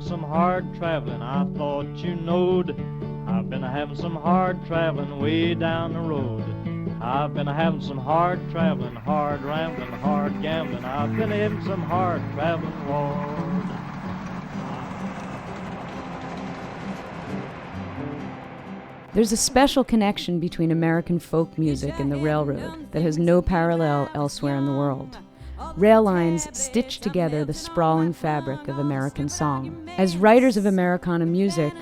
having some hard traveling, I thought you knowed. I've been having some hard traveling way down the road. I've been having some hard traveling, hard rambling, hard gambling. I've been having some hard traveling, Lord. There's a special connection between American folk music and the railroad that has no parallel elsewhere in the world. Rail lines stitch together the sprawling fabric of American song. As writers of Americana music,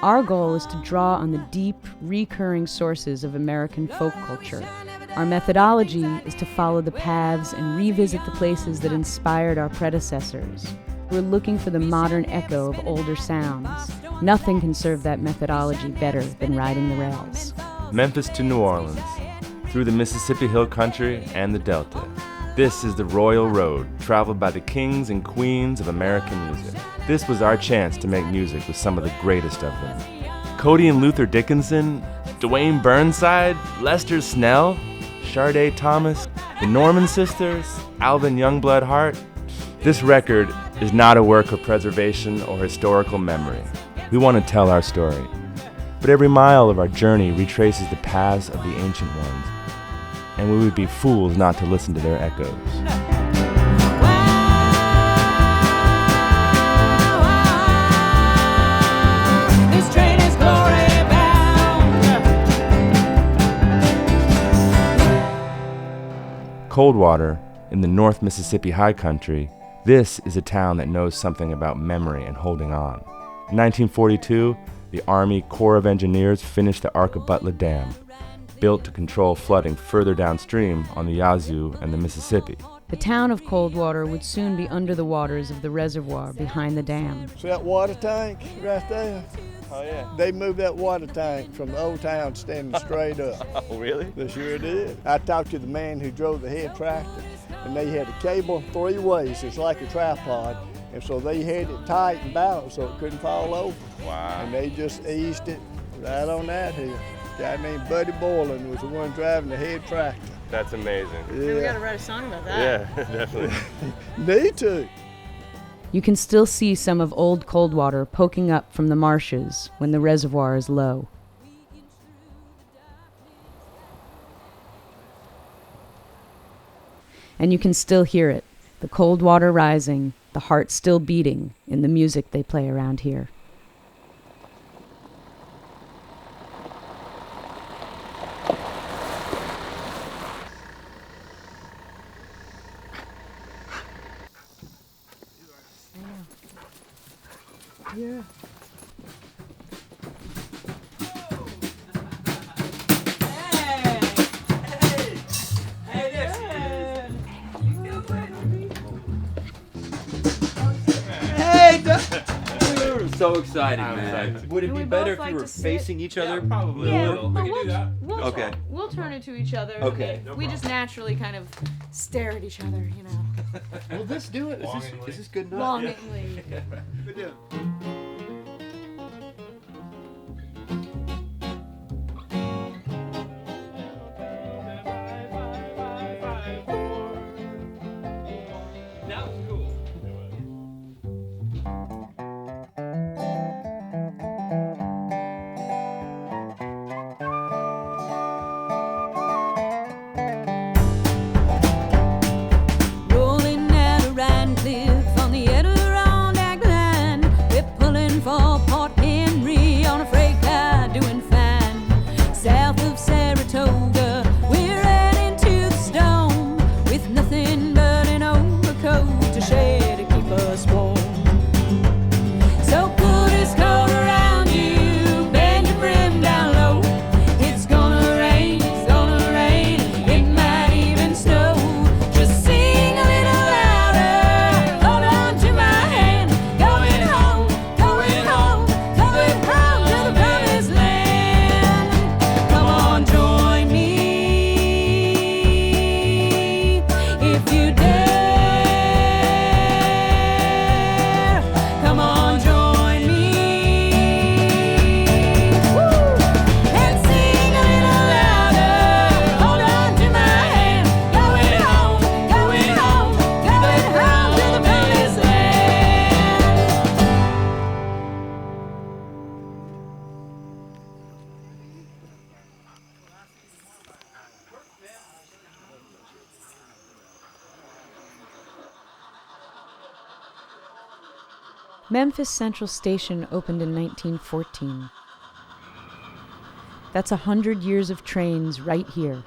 our goal is to draw on the deep, recurring sources of American folk culture. Our methodology is to follow the paths and revisit the places that inspired our predecessors. We're looking for the modern echo of older sounds. Nothing can serve that methodology better than riding the rails. Memphis to New Orleans, through the Mississippi Hill Country and the Delta. This is the Royal Road, traveled by the kings and queens of American music. This was our chance to make music with some of the greatest of them. Cody and Luther Dickinson, Dwayne Burnside, Lester Snell, Sharday Thomas, the Norman Sisters, Alvin Youngblood Hart. This record is not a work of preservation or historical memory. We want to tell our story, but every mile of our journey retraces the paths of the ancient ones, and we would be fools not to listen to their echoes. This train is glory bound. Coldwater, in the North Mississippi High Country, this is a town that knows something about memory and holding on. In 1942, the Army Corps of Engineers finished the Arkabutla Dam, built to control flooding further downstream on the Yazoo and the Mississippi. The town of Coldwater would soon be under the waters of the reservoir behind the dam. See that water tank right there? Oh, yeah. They moved that water tank from the old town standing straight up. Oh, really? They sure did. I talked to the man who drove the head tractor, and they had a cable 3 ways. It's like a tripod, and so they had it tight and balanced so it couldn't fall over. Wow. And they just eased it right on that hill. A guy named Buddy Boylan was the one driving the head tractor. That's amazing. Yeah. We gotta write a song about that. Yeah, definitely. Need to. You can still see some of old Coldwater poking up from the marshes when the reservoir is low. And you can still hear it, the cold water rising, the heart still beating in the music they play around here. Yeah. We're so excited, man. excited. Would it And be we better both if like you were to sit. facing each other? probably. Yeah, We but can do that. Okay. We'll turn it to each other. Okay. We just naturally kind of stare at each other, you know, Well, let's do it. Longingly. Is this good enough? longingly. That was cool. Rolling Adirondack Cliff on the Adirondack Line. We're pulling Memphis Central Station opened in 1914. That's 100 years of trains right here.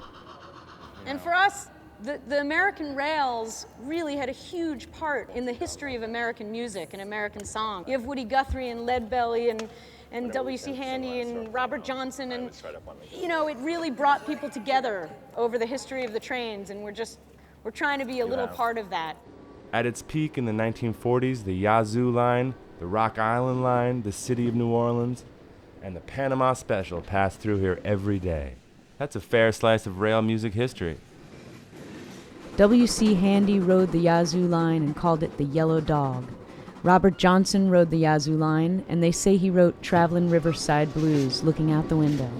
And for us, the American rails really had a huge part in the history of American music and American song. You have Woody Guthrie and Leadbelly and W.C. Handy and Robert Johnson, and you know, it really brought people together over the history of the trains, and we're trying to be a little part of that. At its peak in the 1940s, the Yazoo Line, the Rock Island Line, the City of New Orleans, and the Panama Special passed through here every day. That's a fair slice of rail music history. W.C. Handy rode the Yazoo Line and called it the Yellow Dog. Robert Johnson rode the Yazoo Line, and they say he wrote Travelin' Riverside Blues, looking out the window.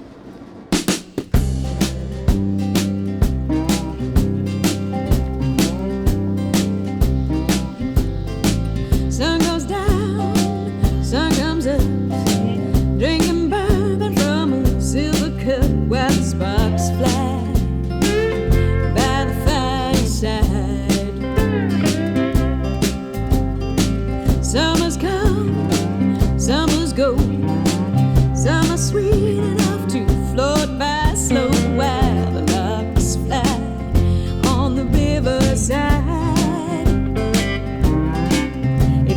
Sun goes down, sun comes up, drinking bourbon from a silver cup while the sparks fly by the fireside. Summers come, summers go, some are sweet enough to float by slow while the larks fly on the riverside.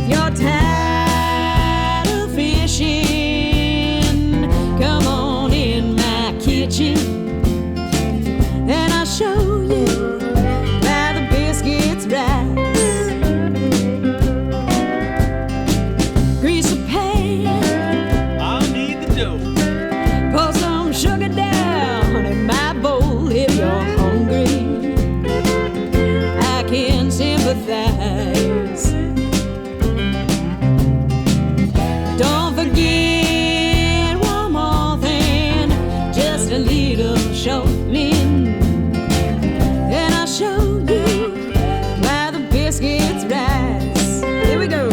You're tired of fishing, come on in my kitchen, and I'll show you where the biscuits rise. Grease a pan, I'll need the dough. Pour some sugar down in my bowl if you're hungry. I can sympathize. Don't forget one more thing, just a little shortening, and I'll show you where the biscuits rise. Here we go.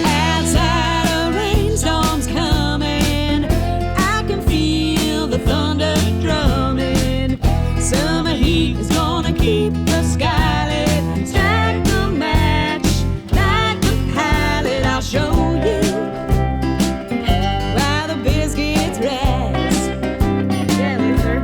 Outside a rainstorm's coming, I can feel the thunder drumming. Summer heat is gonna keep the sky lit. Strike the match, light the palette. I'll show you why the biscuits rise. Yeah, Luther.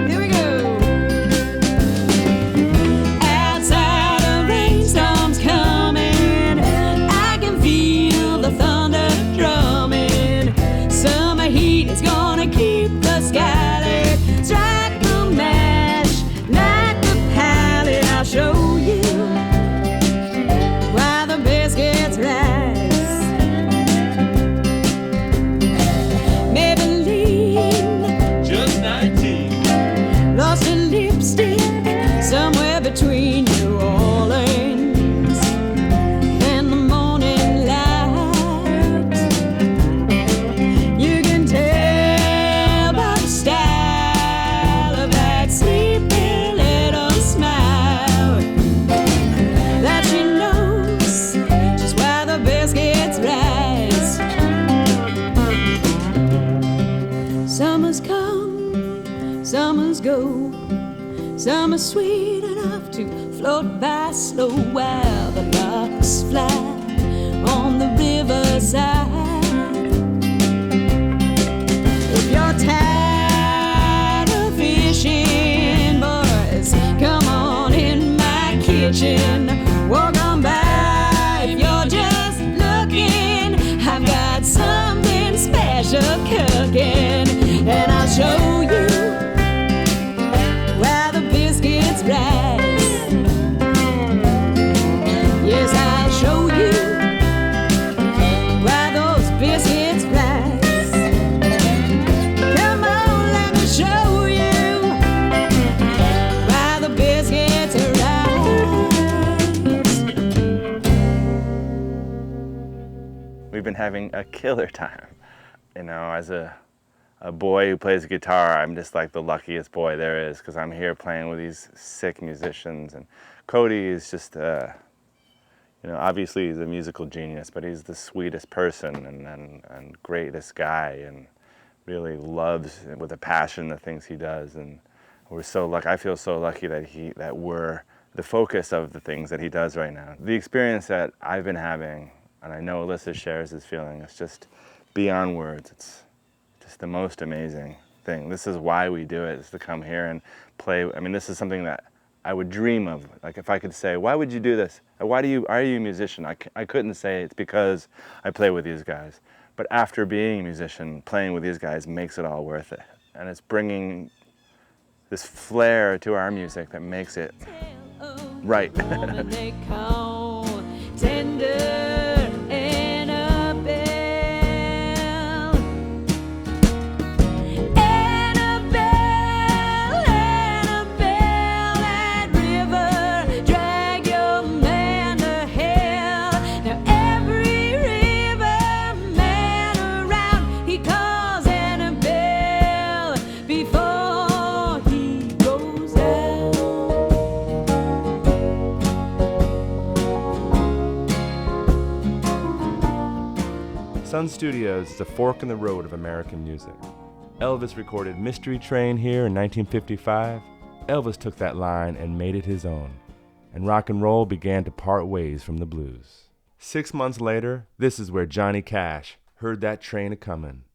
Here we go. Outside a rainstorm's coming, I can feel the thunder drumming. Summer heat is gonna keep the sky lit. Strike the match, light the palette. I'll show you why the biscuits rise. Maybelline, Just 19. lost in lipstick somewhere between New Orleans and the morning light. You can tell by the style of that sleepy little smile that she knows just why the biscuits rise. Summers come, summers go, some are sweet enough to float by slow while the larks fly on the riverside. If you're tired of fishing, boys, come on in my kitchen. Walk on by. If you're just looking, I've got something special cooking, and I'll show you where the biscuits rise. Yes, I'll show you where those biscuits rise. Come on, let me show you where the biscuits rise. we've been having a killer time. You know, as a boy who plays guitar, I'm just like the luckiest boy there is, because I'm here playing with these sick musicians. And Cody is just, you know, obviously he's a musical genius, but he's the sweetest person and greatest guy, and really loves with a passion the things he does. And we're so lucky. I feel so lucky that we're the focus of the things that he does right now. The experience that I've been having, and I know Alyssa shares this feeling, it's just beyond words. It's just the most amazing thing. This is why we do it, is to come here and play. I mean, this is something that I would dream of. Like, if I could say, why would you do this? Are you a musician? I couldn't say it's because I play with these guys. But after being a musician, playing with these guys makes it all worth it. And it's bringing this flair to our music that makes it right. Sun Studios is a fork in the road of American music. Elvis recorded Mystery Train here in 1955. Elvis took that line and made it his own, and rock and roll began to part ways from the blues. 6 months later, this is where Johnny Cash heard that train a-comin'.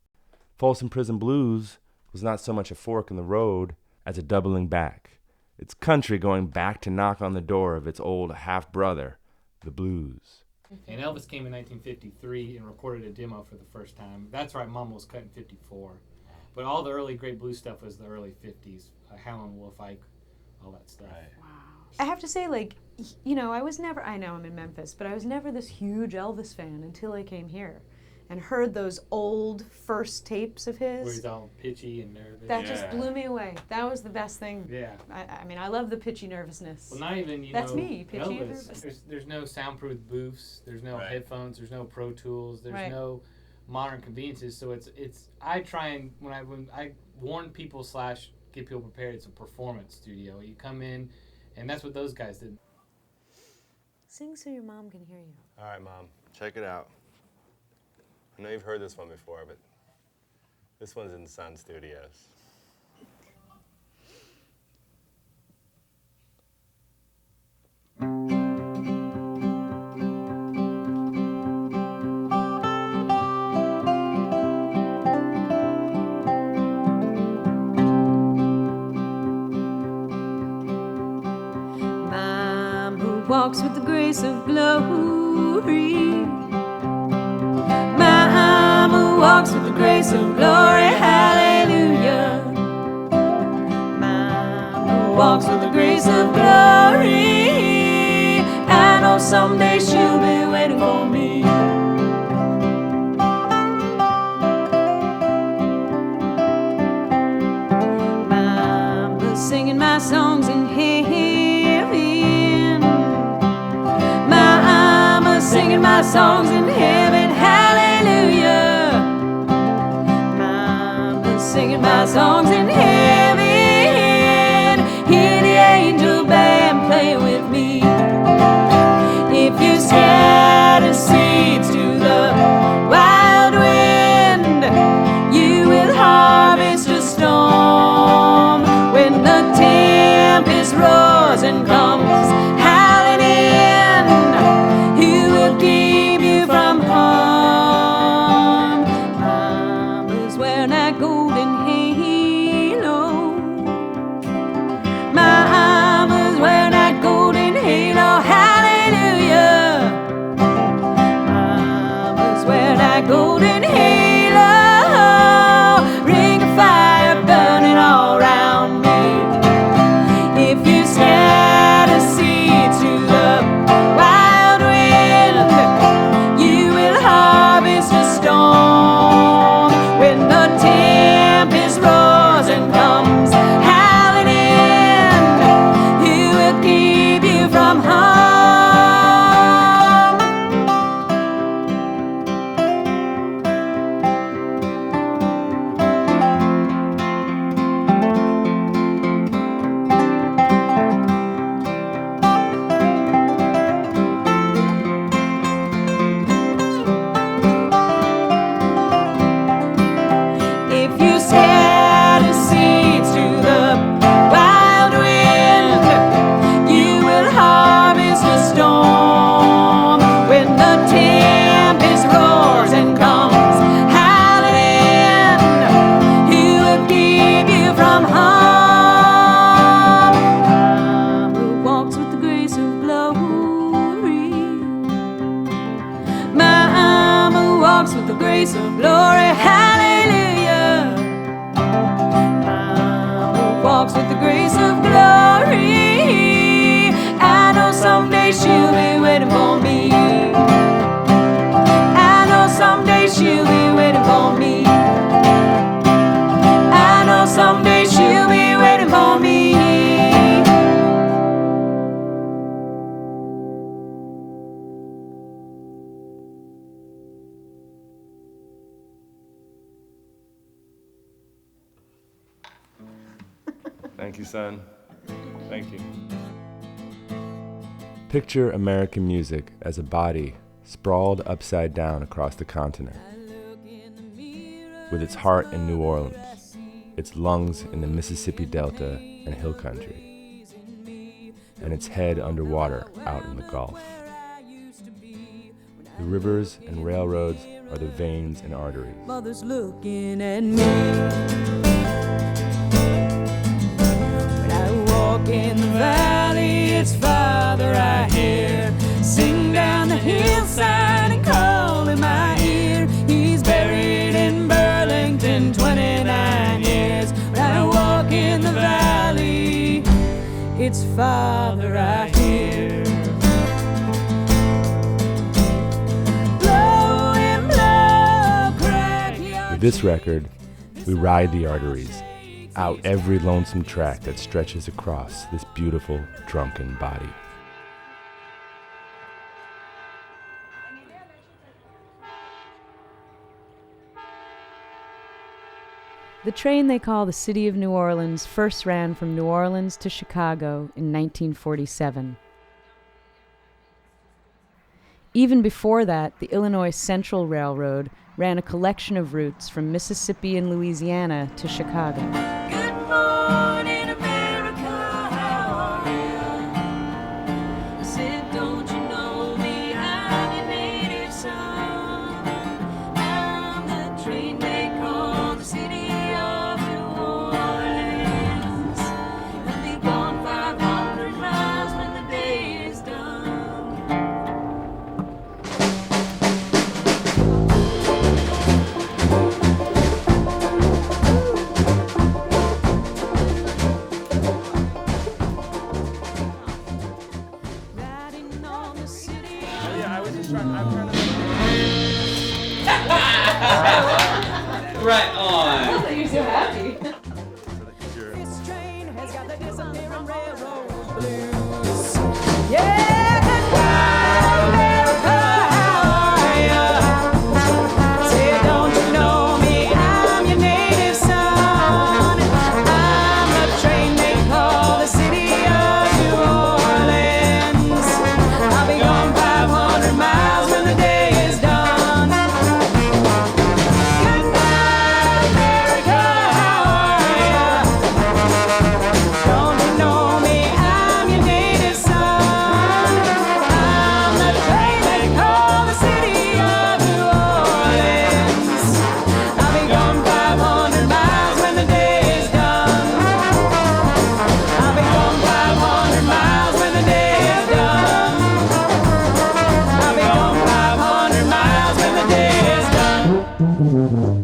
Folsom Prison Blues was not so much a fork in the road as a doubling back. It's country going back to knock on the door of its old half-brother, the blues. And Elvis came in 1953 and recorded a demo for the first time. That's right, Mama was cut in 54. But all the early great blues stuff was the early 50s. Howlin' Wolf, Ike, all that stuff. Right. Wow. I have to say, like, you know, I know I'm in Memphis, but I was never this huge Elvis fan until I came here and heard those old first tapes of his. Where he's all pitchy and nervous. That just blew me away. That was the best thing. Yeah. I mean, I love the pitchy nervousness. Well, not even, That's me, pitchy Elvis, and nervous. There's no soundproof booths, there's no headphones, there's no Pro Tools, there's no modern conveniences. So I try and, when I warn people / get people prepared, it's a performance studio. You come in, and that's what those guys did. Sing so your mom can hear you. All right, Mom, check it out. I know you've heard this one before, but this one's in Sun Studios. Mom who walks with the grace of glory. Walks with the grace of glory, hallelujah. Mama walks with the grace of glory. I know someday she'll be waiting for me. Mama's singing my songs in heaven. Mama's singing my songs in heaven, hallelujah. Singing my songs in heaven. Hear the angel band play with me. If you scatter seeds to the wild wind, you will harvest a storm. When the tempest roars and comes howling in, who will keep you from harm? Mama's wearing that golden halo. the grace of glory, hallelujah. Walks with the grace of glory. I know someday she'll be waiting for me. I know someday she'll be waiting for me. I know someday she'll be waiting for me. Thank you, son. Thank you. Picture American music as a body sprawled upside down across the continent, with its heart in New Orleans, its lungs in the Mississippi Delta and Hill Country, and its head underwater out in the Gulf. The rivers and railroads are the veins and arteries. Mother's looking at me. When I walk in the valley, it's Father I hear. Sing down the hillside and call in my ear. He's buried in Burlington 29 years. When I walk in the valley, it's Father I hear. With this record, we ride the arteries, out every lonesome track that stretches across this beautiful, drunken body. The train they call the City of New Orleans first ran from New Orleans to Chicago in 1947. Even before that, the Illinois Central Railroad ran a collection of routes from Mississippi and Louisiana to Chicago. Good morning, America, how are you? Said, don't you know me, I'm your native son. I'm the train they call the City of New Orleans. I'll be gone 500 miles when the day is done. Riding on the city. Right on. This train has got the disappearing railroad blues. Yeah, goodbye, America, how are ya? Say, don't you know me? I'm your native son. I'm the train they call the City of New Orleans. I'll be gone 500 miles when the day is done. Goodbye, America, how are ya? Don't you know me? I'm your native son. I'm the train they call the City of New Orleans. I'll be gone 500 miles when the day is done. I'll be gone 500 miles when the day is done. I'll be gone 500 miles when the day is done.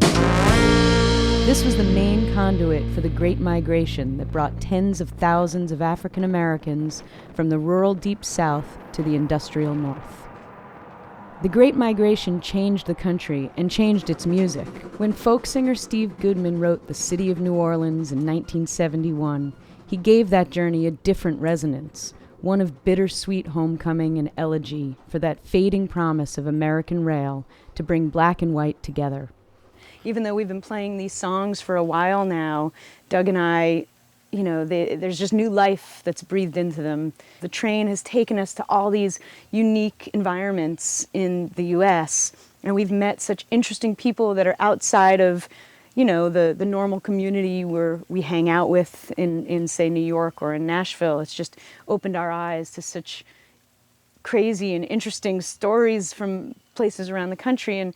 This was the main conduit for the Great Migration that brought tens of thousands of African Americans from the rural Deep South to the industrial North. The Great Migration changed the country and changed its music. When folk singer Steve Goodman wrote The City of New Orleans in 1971, he gave that journey a different resonance, one of bittersweet homecoming and elegy for that fading promise of American rail to bring black and white together. Even though we've been playing these songs for a while now, Doug and I, there's just new life that's breathed into them. The train has taken us to all these unique environments in the U.S., and we've met such interesting people that are outside of, the normal community where we hang out with in, say, New York or in Nashville. It's just opened our eyes to such crazy and interesting stories from places around the country. And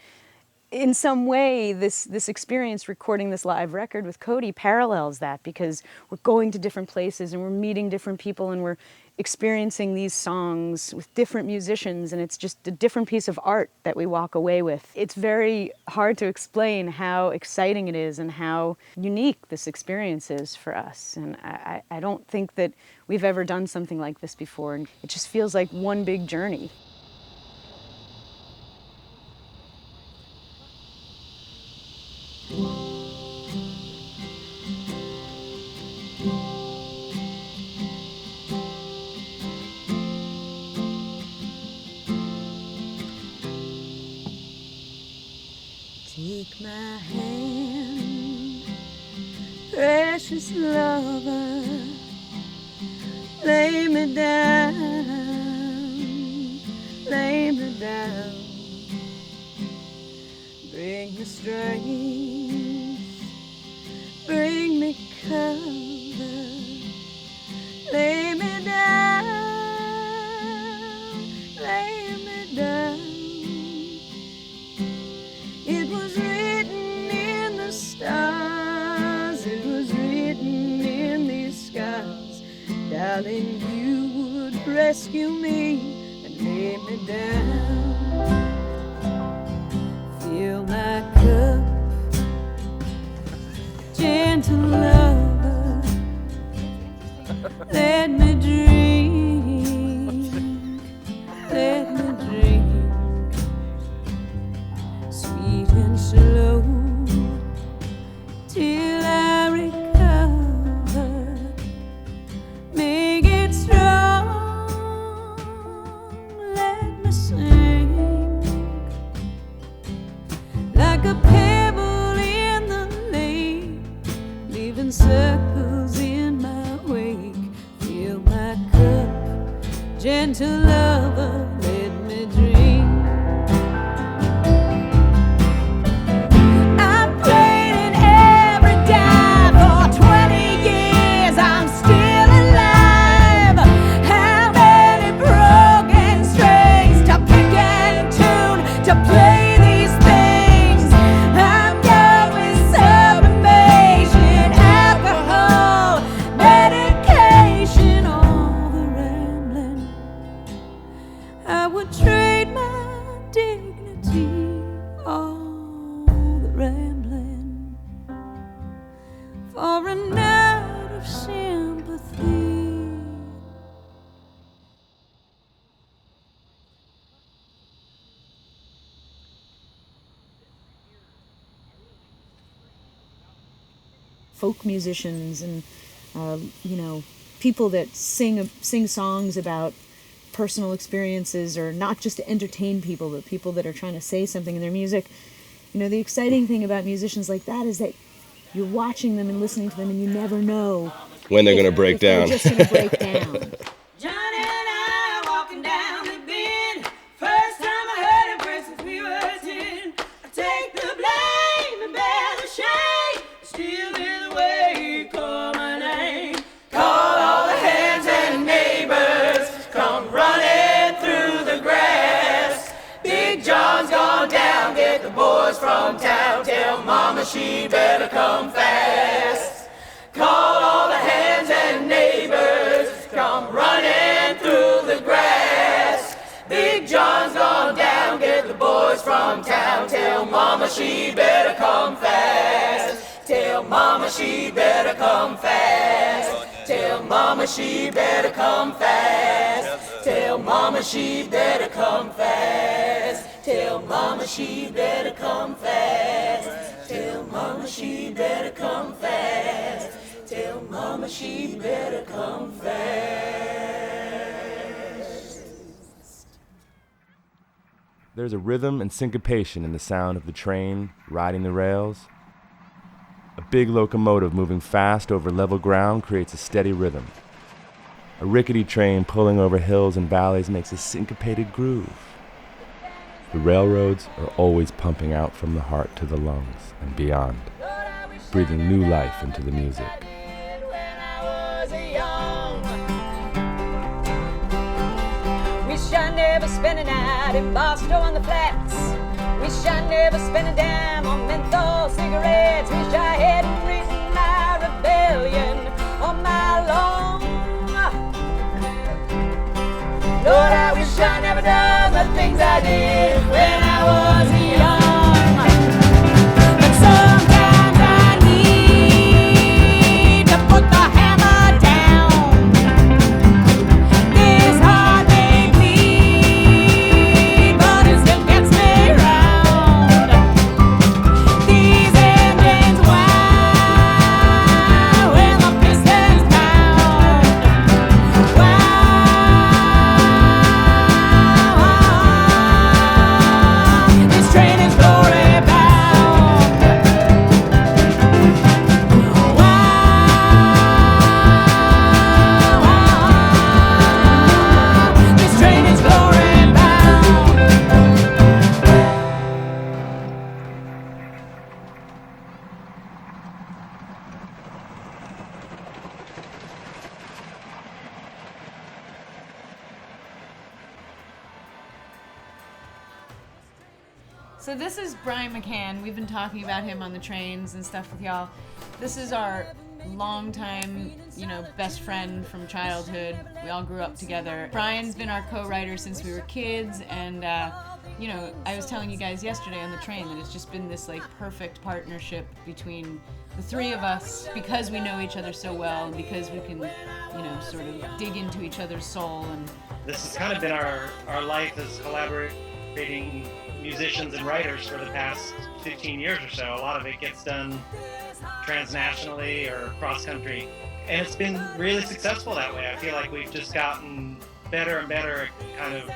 in some way, this experience recording this live record with Cody parallels that, because we're going to different places and we're meeting different people and we're experiencing these songs with different musicians, and it's just a different piece of art that we walk away with. It's very hard to explain how exciting it is and how unique this experience is for us. And I don't think that we've ever done something like this before, and it just feels like one big journey. Take my hand, precious lover, lay me down, lay me down. Bring me strength, bring me comfort, lay me down, lay me down. It was written in the stars, it was written in these skies, darling, you would rescue me and lay me down. Fill my cup, gentle lover, let me drink, let me drink. Sweet and slow, till I recover. Make it strong, let me sing. Like a pebble in the lake, leaving circles in my wake. Fill my cup, gentle lover, let me drink. Folk musicians and people that sing songs about personal experiences, or not just to entertain people, but people that are trying to say something in their music. The exciting thing about musicians like that is that you're watching them and listening to them, and you never know when they're going to break down. They're just going to break down. Johnny and I walking down the bend. First time I heard him pray since we were 10. I take the blame and bear the shame. Still in the way he called my name. Call all the hands and neighbors, come running through the grass. Big John's gone down, get the boys from town. Tell Mama she better come fast. Call all the hands and neighbors, come running through the grass. Big John's gone down, get the boys from town. Tell Mama she better come fast. Tell Mama she better come fast. Tell Mama she better come fast. Tell Mama she better come fast. Tell Mama she better come fast. Tell Mama she better come fast. Tell Mama she better come fast. There's a rhythm and syncopation in the sound of the train riding the rails. A big locomotive moving fast over level ground creates a steady rhythm. A rickety train pulling over hills and valleys makes a syncopated groove. The railroads are always pumping out from the heart to the lungs and beyond, breathing new life into the music. Wish I never spent a night in Boston on the flats. Wish I never spent a dime on menthol cigarettes. Wish I hadn't written my rebellion on my lawn. Lord, I wish I never done the things I did when I was young. But sometimes I need to put the hammer down. This heart may bleed, but it still gets me round. These engines wow when the pistons pound. Wow, this train is glory bound. Wow, this train is glory bound. So this is Brian McCann. We've been talking about him on the trains and stuff with y'all. This is our longtime, best friend from childhood. We all grew up together. Brian's been our co-writer since we were kids, and I was telling you guys yesterday on the train that it's just been this like perfect partnership between the three of us because we know each other so well and because we can, sort of dig into each other's soul. And This has kind of been our life as collaborating musicians and writers for the past 15 years or so. A lot of it gets done transnationally or cross country, and it's been really successful that way. I feel like we've just gotten better and better at kind of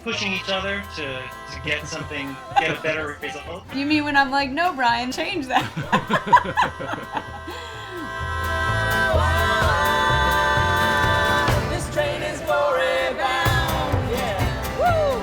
pushing each other to get a better result. you mean when I'm like, no, Brian, change that? This train is glory bound. Yeah. Woo!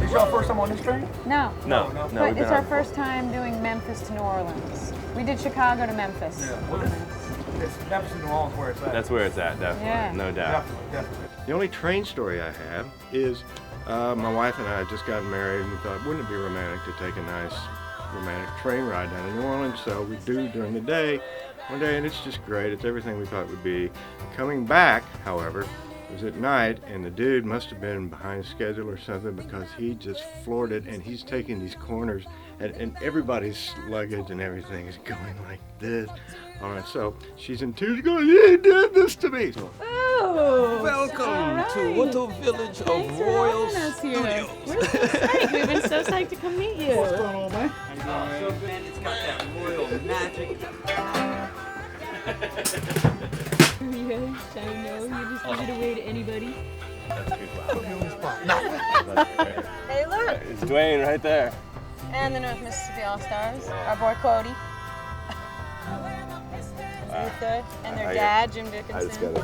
Is y'all first time on this train? No. No, But we've been it's our on first time doing Memphis to New Orleans. We did Chicago to Memphis. Well, it's Memphis and New Orleans where it's at. That's where it's at, definitely. Yeah. No doubt. Definitely. The only train story I have is my wife and I had just gotten married, and we thought, wouldn't it be romantic to take a nice romantic train ride down to New Orleans? So we do during the day, one day, and it's just great. It's everything we thought it would be. Coming back, however, it was at night, and the dude must have been behind schedule or something because he just floored it, and he's taking these corners, and everybody's luggage and everything is going like this. All right, so she's in tears going, he did this to me. So, Oh, Welcome to Winter Village of Thanks for Royal having us here. Studios. We're so psyched. We've been so psyched to come meet you. What's going on, man? So man, it's got that royal magic. Yes, I know. You just give it away to anybody. That's too loud. Hey, look. It's Dwayne right there. And the North Mississippi Allstars. Our boy Cody. Luther. And their dad, Jim Dickinson. I just got it.